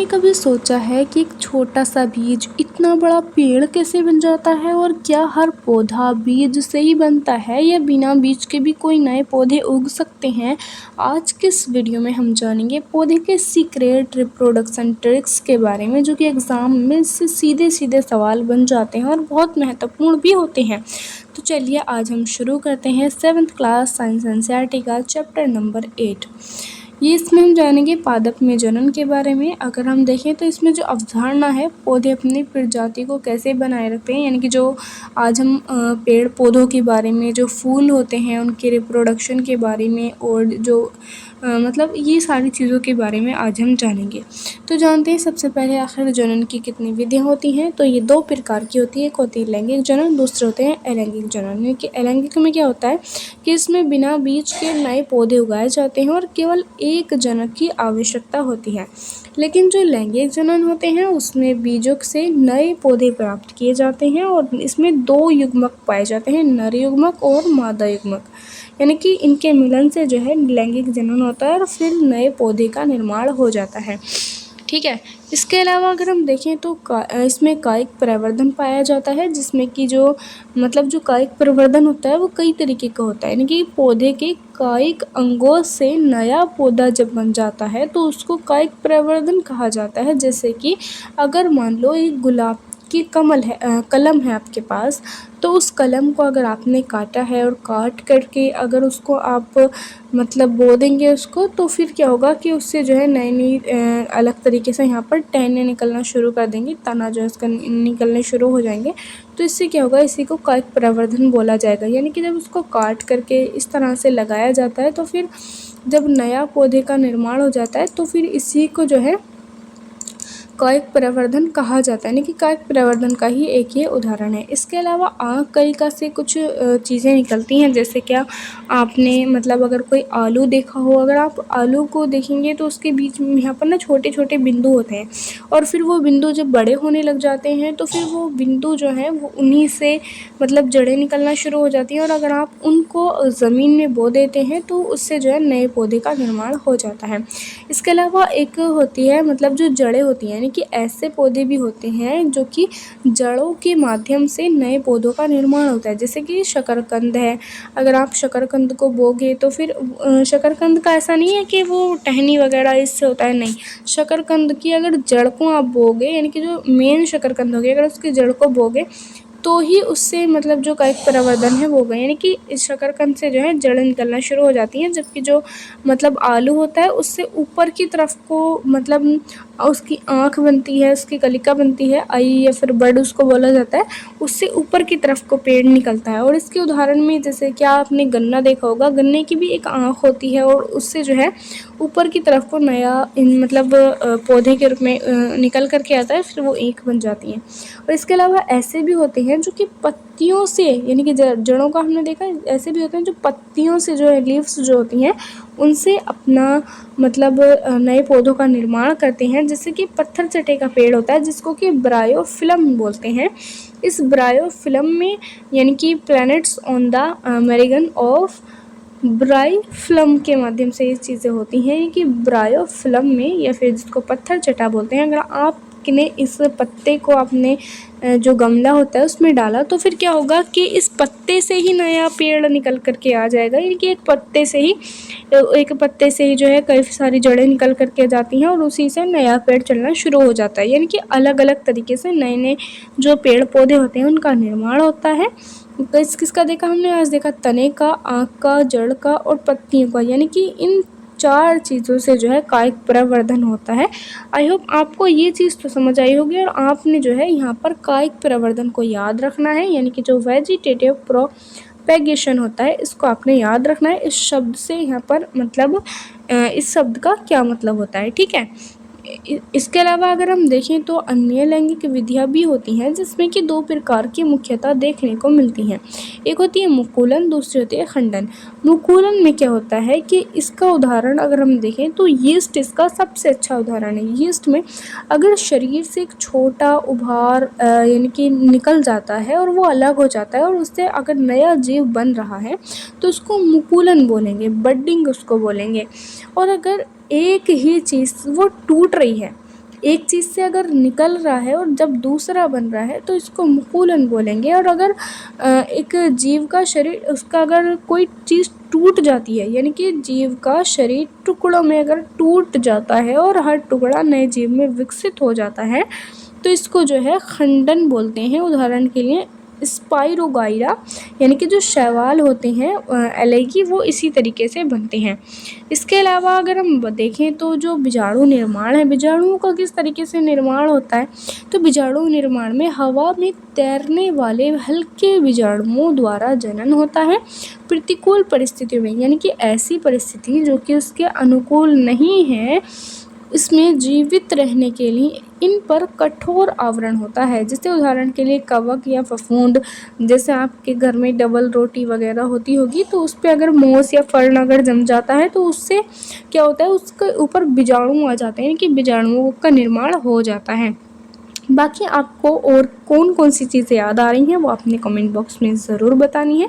आपने कभी सोचा है कि एक छोटा सा बीज इतना बड़ा पेड़ कैसे बन जाता है और क्या हर पौधा बीज से ही बनता है या बिना बीज के भी कोई नए पौधे उग सकते हैं। आज के इस वीडियो में हम जानेंगे पौधे के सीक्रेट रिप्रोडक्शन ट्रिक्स के बारे में, जो कि एग्ज़ाम में से सीधे सीधे सवाल बन जाते हैं और बहुत महत्वपूर्ण भी होते हैं। तो चलिए आज हम शुरू करते हैं 7th क्लास साइंस एनसीईआरटी का चैप्टर नंबर 8। ये इसमें हम जानेंगे पादप में जनन के बारे में। अगर हम देखें तो इसमें जो अवधारणा है, पौधे अपनी प्रजाति को कैसे बनाए रखते हैं, यानी कि जो आज हम पेड़ पौधों के बारे में, जो फूल होते हैं उनके रिप्रोडक्शन के बारे में, और जो मतलब ये सारी चीज़ों के बारे में आज हम जानेंगे। तो जानते हैं सबसे पहले आखिर जनन की कितनी विधियाँ होती हैं। तो ये 2 प्रकार की होती है। एक होती है लैंगिक जनन, दूसरे होते हैं अलैंगिक जनन। यानी कि अलैंगिक में क्या होता है कि इसमें बिना बीज के नए पौधे उगाए जाते हैं और केवल एक जनक की आवश्यकता होती है। लेकिन जो लैंगिक जनन होते हैं उसमें बीजों से नए पौधे प्राप्त किए जाते हैं और इसमें 2 युग्मक पाए जाते हैं, नर युग्मक और मादा युग्मक। यानी कि इनके मिलन से जो है लैंगिक जनन होता है और फिर नए पौधे का निर्माण हो जाता है। ठीक है। इसके अलावा अगर हम देखें तो इसमें कायिक प्रवर्धन पाया जाता है, जिसमें कि जो कायिक प्रवर्धन होता है वो कई तरीके का होता है। यानी कि पौधे के कायिक अंगों से नया पौधा जब बन जाता है तो उसको कायिक प्रवर्धन कहा जाता है। जैसे कि अगर मान लो एक गुलाब की कलम है आपके पास, तो उस कलम को अगर आपने काटा है और काट करके अगर उसको आप बो देंगे उसको, तो फिर क्या होगा कि उससे जो है नई नई अलग तरीके से यहाँ पर टहनियाँ निकलना शुरू कर देंगी, तना जो है उसका निकलने शुरू हो जाएंगे। तो इससे क्या होगा, इसी को कायिक प्रवर्धन बोला जाएगा। यानी कि जब उसको काट करके इस तरह से लगाया जाता है तो फिर जब नया पौधे का निर्माण हो जाता है तो फिर इसी को जो है कायिक प्रवर्धन कहा जाता है। यानी कि कायिक प्रवर्धन का ही एक ये उदाहरण है। इसके अलावा आँख कलिका से कुछ चीज़ें निकलती हैं। जैसे क्या आपने अगर कोई आलू देखा हो, अगर आप आलू को देखेंगे तो उसके बीच में यहाँ पर ना छोटे छोटे बिंदु होते हैं और फिर वो बिंदु जब बड़े होने लग जाते हैं तो फिर वो बिंदु जो है वो उन्हीं से जड़ें निकलना शुरू हो जाती हैं और अगर आप उनको ज़मीन में बो देते हैं तो उससे जो है नए पौधे का निर्माण हो जाता है। इसके अलावा एक होती है जो जड़ें होती हैं, यानी कि ऐसे पौधे भी होते हैं जो कि जड़ों के माध्यम से नए पौधों का निर्माण होता है। जैसे कि शकरकंद है, अगर आप शकरकंद को बोगे तो फिर शकरकंद का ऐसा नहीं है कि वो टहनी वगैरह इससे होता है, नहीं। शकरकंद की अगर जड़ को आप बोगे, यानी कि जो मेन शकरकंद हो गया, अगर उसकी जड़ को बोगे तो ही उससे जो कायिक प्रवर्धन है वो होगा। यानी कि इस शकरकंद से जो है जड़ें निकलना शुरू हो जाती हैं, जबकि जो आलू होता है उससे ऊपर की तरफ को उसकी आँख बनती है, उसकी कलिका बनती है, आई या फिर बड उसको बोला जाता है, उससे ऊपर की तरफ को पेड़ निकलता है। और इसके उदाहरण में जैसे क्या आपने गन्ना देखा होगा, गन्ने की भी एक आँख होती है और उससे जो है ऊपर की तरफ को नया पौधे के रूप में निकल करके आता है, फिर वो ईख बन जाती हैं। और इसके अलावा ऐसे भी होते हैं जो कि पत्तियों से, यानी कि जड़ों का हमने देखा, ऐसे भी होते हैं जो पत्तियों से जो है लीव्स जो होती हैं उनसे अपना नए पौधों का निर्माण करते हैं। जैसे कि पत्थर चटे का पेड़ होता है जिसको कि ब्रायोफिल्म बोलते हैं। इस ब्रायोफिल्म में यानी कि plantlets on the margin of Bryophyllum के माध्यम से ये चीज़ें होती हैं कि ब्रायोफिल्म में, या फिर जिसको पत्थर चटा बोलते हैं, अगर आपने इस पत्ते को अपने जो गमला होता है उसमें डाला तो फिर क्या होगा कि इस पत्ते से ही नया पेड़ निकल करके आ जाएगा। यानी कि एक पत्ते से ही जो है कई सारी जड़ें निकल करके जाती हैं और उसी से नया पेड़ चलना शुरू हो जाता है। यानी कि अलग अलग तरीके से नए नए जो पेड़ पौधे होते हैं उनका निर्माण होता है। किसका देखा हमने, आज देखा तने का, आँख का, जड़ का और पत्तियों का। यानी कि इन 4 चीज़ों से जो है कायिक प्रवर्धन होता है। आई होप आपको ये चीज़ तो समझ आई होगी और आपने जो है यहाँ पर कायिक प्रवर्धन को याद रखना है। यानी कि जो वेजिटेटिव प्रोपेगेशन होता है इसको आपने याद रखना है। इस शब्द से यहाँ पर इस शब्द का क्या मतलब होता है, ठीक है। इसके अलावा अगर हम देखें तो अन्य लैंगिक विधियाँ भी होती हैं, जिसमें कि 2 प्रकार की मुख्यतः देखने को मिलती हैं। एक होती है मुकुलन, दूसरी होती है खंडन। मुकुलन में क्या होता है कि इसका उदाहरण अगर हम देखें तो यीस्ट इसका सबसे अच्छा उदाहरण है। यीस्ट में अगर शरीर से एक छोटा उभार यानी कि निकल जाता है और वो अलग हो जाता है और उससे अगर नया जीव बन रहा है तो उसको मुकुलन बोलेंगे, बडिंग उसको बोलेंगे। और अगर एक ही चीज़ वो टूट रही है, एक चीज़ से अगर निकल रहा है और जब दूसरा बन रहा है तो इसको मुकुलन बोलेंगे। और अगर एक जीव का शरीर, उसका अगर कोई चीज़ टूट जाती है, यानी कि जीव का शरीर टुकड़ों में अगर टूट जाता है और हर टुकड़ा नए जीव में विकसित हो जाता है तो इसको जो है खंडन बोलते हैं। उदाहरण के लिए स्पाइरोगाइरा, यानी कि जो शैवाल होते हैं एलगी, वो इसी तरीके से बनते हैं। इसके अलावा अगर हम देखें तो जो बीजाणु निर्माण है, बीजाणुओं का किस तरीके से निर्माण होता है, तो बीजाणु निर्माण में हवा में तैरने वाले हल्के बीजाणुओं द्वारा जनन होता है प्रतिकूल परिस्थितियों में, यानी कि ऐसी परिस्थिति जो कि उसके अनुकूल नहीं है, इसमें जीवित रहने के लिए इन पर कठोर आवरण होता है। जैसे उदाहरण के लिए कवक या फफूंद, जैसे आपके घर में डबल रोटी वगैरह होती होगी तो उस पर अगर मोस या फर्ण अगर जम जाता है तो उससे क्या होता है, उसके ऊपर बीजाणु आ जाते हैं कि बीजाणुओं का निर्माण हो जाता है। बाकी आपको और कौन कौन सी चीज़ें याद आ रही हैं वो आपने कमेंट बॉक्स में ज़रूर बतानी है।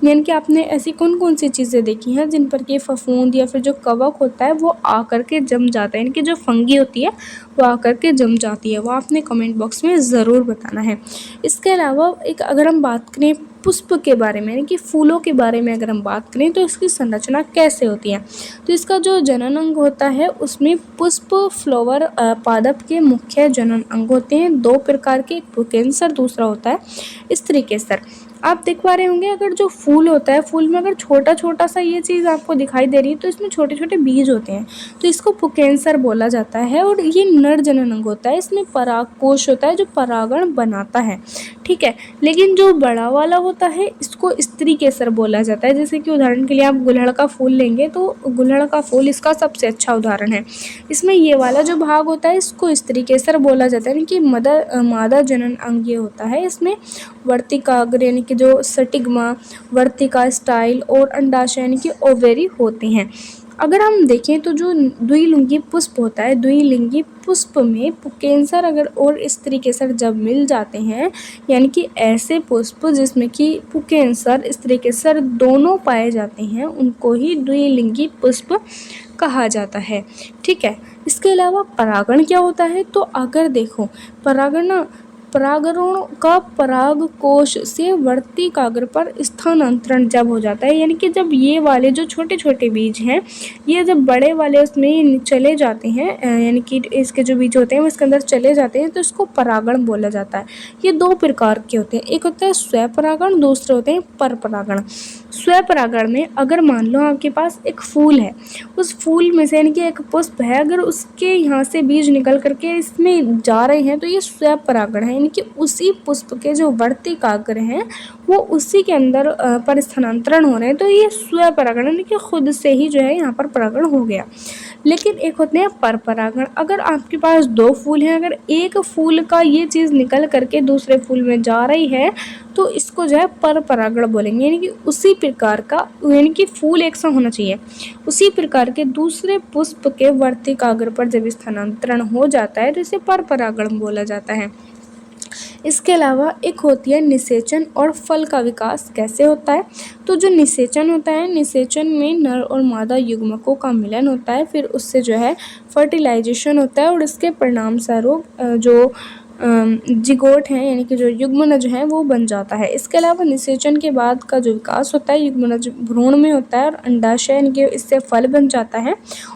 यानी कि आपने ऐसी कौन कौन सी चीज़ें देखी हैं जिन पर कि फफूंद या फिर जो कवक होता है वो आकर के जम जाता है, यानी कि जो फंगी होती है वो आकर के जम जाती है, वो आपने कमेंट बॉक्स में ज़रूर बताना है। इसके अलावा एक अगर हम बात करें पुष्प के बारे में, यानी कि फूलों के बारे में अगर हम बात करें तो इसकी संरचना कैसे होती है, तो इसका जो जनन अंग होता है उसमें पुष्प फ्लावर पादप के मुख्य जनन अंग होते हैं, दो प्रकार के, एक पुंकेसर, दूसरा होता है स्त्रीकेसर। आप देख पा रहे होंगे अगर जो फूल होता है, फूल में अगर छोटा छोटा सा ये चीज़ आपको दिखाई दे रही है तो इसमें छोटे छोटे बीज होते हैं, तो इसको पुंकेसर बोला जाता है। और ये नर जनन अंग होता है, इसमें परागकोश होता है जो परागण बनाता है, ठीक है। लेकिन जो बड़ा वाला होता है इसको स्त्रीकेसर बोला जाता है। जैसे कि उदाहरण के लिए आप गुलहड़ का फूल लेंगे तो गुलहड़ का फूल इसका सबसे अच्छा उदाहरण है। इसमें ये वाला जो भाग होता है इसको स्त्रीकेसर बोला जाता है, यानी कि मादा जनन अंग ये होता है। इसमें वर्तिकाग्र यानी कि जो स्टिग्मा, वर्तिका स्टाइल और अंडाशय यानी कि ओवेरी होते हैं। अगर हम देखें तो जो द्विलिंगी पुष्प होता है, द्विलिंगी पुष्प में पुंकेसर अगर और स्त्रीकेसर जब मिल जाते हैं, यानी कि ऐसे पुष्प जिसमें कि पुंकेसर स्त्रीकेसर दोनों पाए जाते हैं, उनको ही द्विलिंगी पुष्प कहा जाता है, ठीक है। इसके अलावा परागण क्या होता है, तो अगर देखो परागण परागणों का परागकोश से वर्तिकाग्र पर स्थानांतरण जब हो जाता है, यानी कि जब ये वाले जो छोटे छोटे बीज हैं ये जब बड़े वाले उसमें चले जाते हैं, यानी कि इसके जो बीज होते हैं वो इसके अंदर चले जाते हैं, तो इसको परागण बोला जाता है। ये दो प्रकार के होते हैं, एक होता है स्वपरागण, दूसरे होते हैं परपरागण। स्वपरागण में अगर मान लो आपके पास एक फूल है, उस फूल में से यानी कि एक पुष्प है, अगर उसके यहाँ से बीज निकल करके इसमें जा रहे हैं तो ये स्वपरागण है, यानी कि उसी पुष्प के जो वर्तिकाग्र हैं वो उसी के अंदर पर स्थानांतरण हो रहे हैं, तो ये स्वपरागण यानी कि खुद से ही जो है यहाँ पर परागण हो गया। लेकिन एक होते हैं परपरागण, अगर आपके पास दो फूल हैं, अगर एक फूल का ये चीज़ निकल करके दूसरे फूल में जा रही है तो इसको जो है परपरागण बोलेंगे, यानी कि उसी प्रकार का, यानी कि फूल एक सा होना चाहिए, उसी प्रकार के दूसरे पुष्प के वर्तिकाग्र पर जब स्थानांतरण हो जाता है तो इसे परपरागण बोला जाता है। इसके अलावा एक होती है निषेचन, और फल का विकास कैसे होता है, तो जो निषेचन होता है, निषेचन में नर और मादा युग्मकों का मिलन होता है, फिर उससे जो है फर्टिलाइजेशन होता है और इसके परिणाम स्वरूप जो जिगोट हैं यानी कि जो युग्मनज हैं वो बन जाता है। इसके अलावा निषेचन के बाद का जो विकास होता है युग्मनज भ्रूण में होता है और अंडाशय यानी कि इससे फल बन जाता है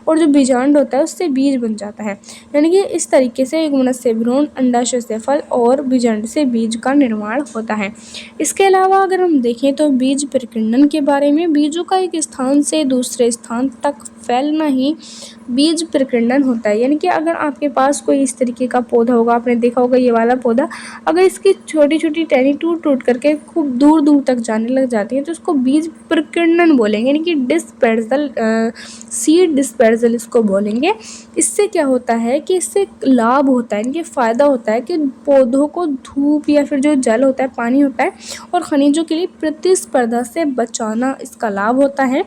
और जो बीजांड होता है उससे बीज बन जाता है। यानी कि इस तरीके से युग्मनज से भ्रूण, अंडाशय से फल और बीजांड से बीज का निर्माण होता है। इसके अलावा अगर हम देखें तो बीज प्रकीर्णन के बारे में, बीजों का एक स्थान से दूसरे स्थान तक फैलना ही बीज प्रकीर्णन होता है। यानी कि अगर आपके पास कोई इस तरीके का पौधा होगा, आपने देखा होगा ये वाला पौधा, अगर इसकी छोटी छोटी टहनी टूट टूट करके खूब दूर दूर तक जाने लग जाती है तो उसको बीज प्रकीर्णन बोलेंगे, यानी कि डिस्पर्सल, सीड डिस्पर्सल इसको बोलेंगे। इससे क्या होता है कि इससे लाभ होता है, यानी कि फ़ायदा होता है कि पौधों को धूप या फिर जो जल होता है, पानी होता है और खनिजों के लिए प्रतिस्पर्धा से बचाना इसका लाभ होता है।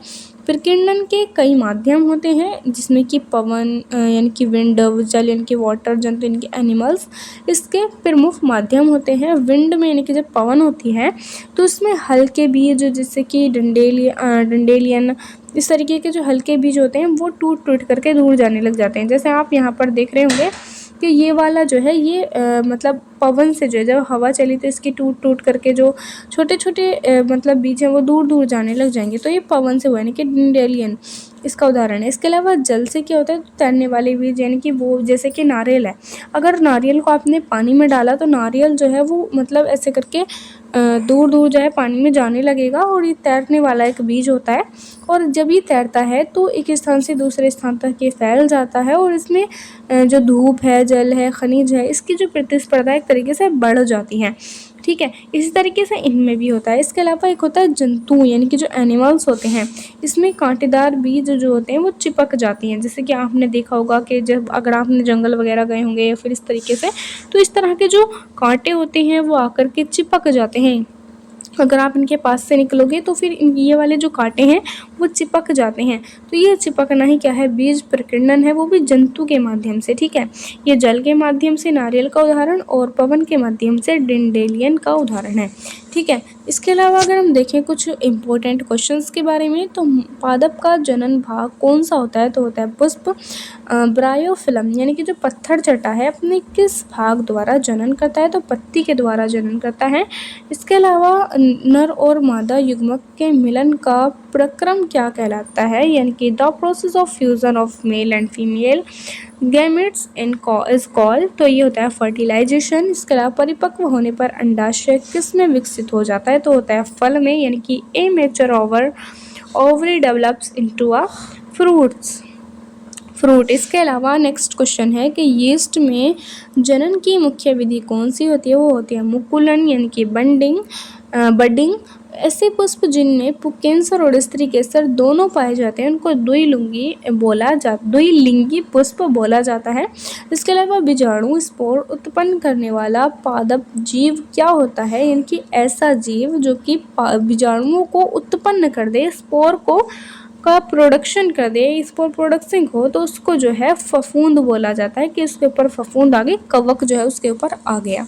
प्रकीर्णन के कई माध्यम होते हैं जिसमें कि पवन यानी कि विंड, जल यानी कि वाटर, जंतु यानी कि एनिमल्स इसके प्रमुख माध्यम होते हैं। विंड में यानी कि जब पवन होती है तो उसमें हल्के बीज जैसे कि डंडेलियन इस तरीके के जो हल्के बीज होते हैं वो टूट टूट करके दूर जाने लग जाते हैं। जैसे आप यहाँ पर देख रहे होंगे कि ये वाला जो है ये मतलब पवन से जो है जब हवा चली तो इसकी टूट टूट करके जो छोटे छोटे मतलब बीज हैं वो दूर दूर जाने लग जाएंगे, तो ये पवन से हुआ यानी कि डिंडेलियन इसका उदाहरण है। इसके अलावा जल से क्या होता है, तो तैरने वाले बीज यानी कि वो जैसे कि नारियल है, अगर नारियल को आपने पानी में डाला तो नारियल जो है वो मतलब ऐसे करके दूर दूर जो है पानी में जाने लगेगा, और ये तैरने वाला एक बीज होता है। और जब ये तैरता है तो एक स्थान से दूसरे स्थान तक ये फैल जाता है, और इसमें जो धूप है, जल है, खनिज है, इसकी जो प्रतिस्पर्धा एक तरीके से बढ़ जाती है। ठीक है, इसी तरीके से इनमें भी होता है। इसके अलावा एक होता है जंतु यानी कि जो एनिमल्स होते हैं, इसमें कांटेदार बीज जो होते हैं वो चिपक जाती हैं। जैसे कि आपने देखा होगा कि जब अगर आपने जंगल वगैरह गए होंगे या फिर इस तरीके से, तो इस तरह के जो कांटे होते हैं वो आकर के चिपक जाते हैं। अगर आप इनके पास से निकलोगे तो फिर ये वाले जो कांटे हैं वो चिपक जाते हैं। तो ये चिपकना ही क्या है, बीज प्रकीर्णन है, वो भी जंतु के माध्यम से। ठीक है, ये जल के माध्यम से नारियल का उदाहरण और पवन के माध्यम से डिंडेलियन का उदाहरण है। ठीक है, इसके अलावा अगर हम देखें कुछ इम्पोर्टेंट क्वेश्चंस के बारे में, तो पादप का जनन भाग कौन सा होता है, तो होता है पुष्प। ब्रायोफिलम यानी कि जो पत्थर चटा है अपने किस भाग द्वारा जनन करता है, तो पत्ती के द्वारा जनन करता है। इसके अलावा नर और मादा युग्मक के मिलन का प्रक्रम क्या कहलाता है, यानी कि the process of fusion of male and female gametes is called, तो ये होता है फर्टिलाइजेशन। इसके अलावा परिपक्व होने पर अंडाशय किस में विकसित हो जाता है, तो होता है फल में, यानी कि a mature ovary develops into a fruit. इसके अलावा नेक्स्ट क्वेश्चन है कि यीस्ट में जनन की मुख्य विधि कौन सी होती है, वो होती है मुकुलन यानी कि बडिंग। ऐसे पुष्प जिनमें पुंकेसर और स्त्री केसर दोनों पाए जाते हैं उनको द्विलिंगी पुष्प बोला जाता है। इसके अलावा बीजाणु स्पोर उत्पन्न करने वाला पादप जीव क्या होता है, यानी कि ऐसा जीव जो कि बीजाणुओं को उत्पन्न कर दे, स्पोर को का प्रोडक्शन कर दे, स्पोर प्रोडक्शन हो, तो उसको जो है फफूंद बोला जाता है, कि उसके ऊपर फफूंद आ गई, कवक जो है उसके ऊपर आ गया।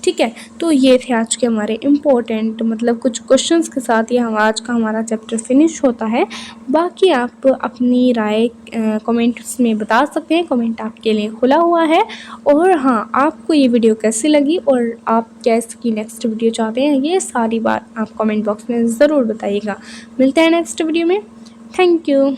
ठीक है, तो ये थे आज के हमारे इम्पोर्टेंट मतलब कुछ क्वेश्चंस के साथ ये आज का हमारा चैप्टर फिनिश होता है। बाकी आप अपनी राय कमेंट्स में बता सकते हैं, कमेंट आपके लिए खुला हुआ है। और हाँ, आपको ये वीडियो कैसी लगी और आप कैसे की नेक्स्ट वीडियो चाहते हैं, ये सारी बात आप कमेंट बॉक्स में ज़रूर बताइएगा। मिलते हैं नेक्स्ट वीडियो में। Thank you.